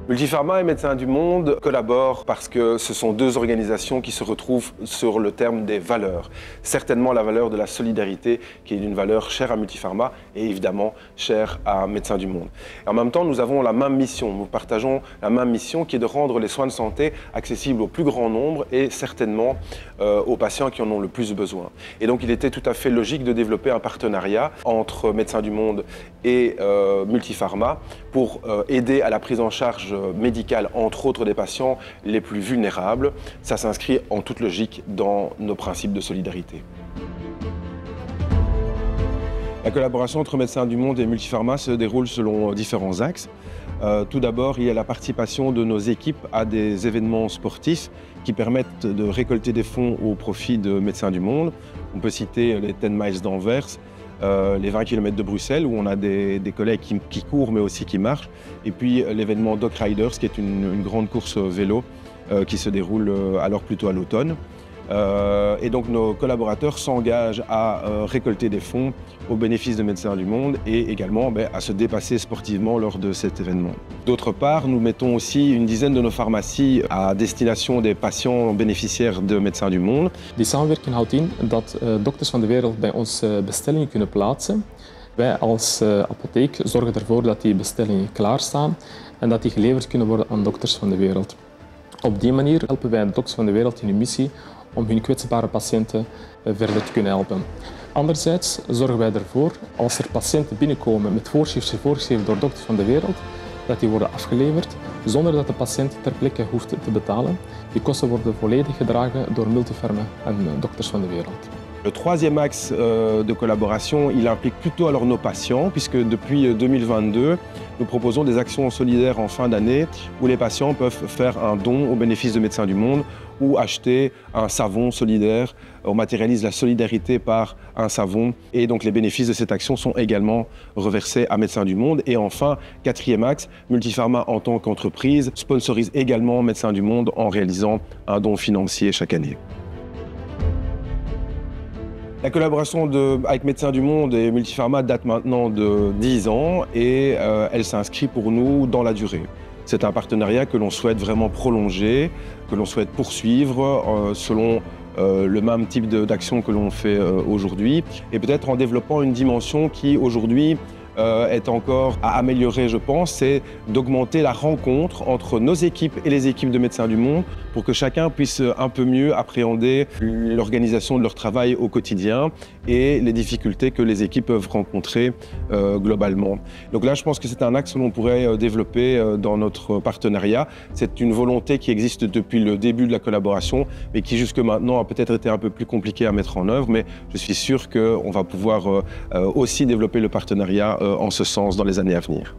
Multipharma et Médecins du Monde collaborent parce que ce sont deux organisations qui se retrouvent sur le terme des valeurs. Certainement la valeur de la solidarité, qui est une valeur chère à Multipharma et évidemment chère à Médecins du Monde. Et en même temps, nous avons la même mission. Nous partageons la même mission qui est de rendre les soins de santé accessibles au plus grand nombre et certainement aux patients qui en ont le plus besoin. Et donc, il était tout à fait logique de développer un partenariat entre Médecins du Monde et Multipharma pour aider à la prise en charge médicale, entre autres des patients les plus vulnérables. Ça s'inscrit en toute logique dans nos principes de solidarité. La collaboration entre Médecins du Monde et Multipharma se déroule selon différents axes. Tout d'abord, il y a la participation de nos équipes à des événements sportifs qui permettent de récolter des fonds au profit de Médecins du Monde. On peut citer les 10 miles d'Anvers, les 20 km de Bruxelles, où on a des collègues qui courent mais aussi qui marchent. Et puis l'événement Doc Riders, qui est une grande course vélo qui se déroule alors plutôt à l'automne. Et donc nos collaborateurs s'engagent à récolter des fonds au bénéfice de Médecins du Monde et également à se dépasser sportivement lors de cet événement. D'autre part, nous mettons aussi une dizaine de nos pharmacies à destination des patiënten bénéficiaires de Médecins du Monde. Die samenwerking houdt in dat dokters van de wereld bij ons bestellingen kunnen plaatsen. Wij als apotheek zorgen ervoor dat die bestellingen klaarstaan en dat die geleverd kunnen worden aan dokters van de wereld. Op die manier helpen wij de dokters van de wereld in hun missie om hun kwetsbare patiënten verder te kunnen helpen. Anderzijds zorgen wij ervoor, als er patiënten binnenkomen met voorschriften voorgeschreven door dokters van de wereld, dat die worden afgeleverd zonder dat de patiënt ter plekke hoeft te betalen. Die kosten worden volledig gedragen door Multipharma en dokters van de wereld. Le troisième axe de collaboration, il implique plutôt alors nos patients, puisque depuis 2022, nous proposons des actions solidaires en fin d'année où les patients peuvent faire un don au bénéfice de Médecins du Monde ou acheter un savon solidaire. On matérialise la solidarité par un savon et donc les bénéfices de cette action sont également reversés à Médecins du Monde. Et enfin, quatrième axe, Multipharma en tant qu'entreprise sponsorise également Médecins du Monde en réalisant un don financier chaque année. La collaboration avec Médecins du Monde et Multipharma date maintenant de 10 ans et elle s'inscrit pour nous dans la durée. C'est un partenariat que l'on souhaite vraiment prolonger, que l'on souhaite poursuivre selon le même type d'action que l'on fait aujourd'hui et peut-être en développant une dimension qui aujourd'hui est encore à améliorer, je pense, c'est d'augmenter la rencontre entre nos équipes et les équipes de Médecins du Monde pour que chacun puisse un peu mieux appréhender l'organisation de leur travail au quotidien et les difficultés que les équipes peuvent rencontrer globalement. Donc là, je pense que c'est un axe que l'on pourrait développer dans notre partenariat. C'est une volonté qui existe depuis le début de la collaboration, mais qui jusque maintenant a peut-être été un peu plus compliquée à mettre en œuvre, mais je suis sûr qu'on va pouvoir aussi développer le partenariat en ce sens dans les années à venir.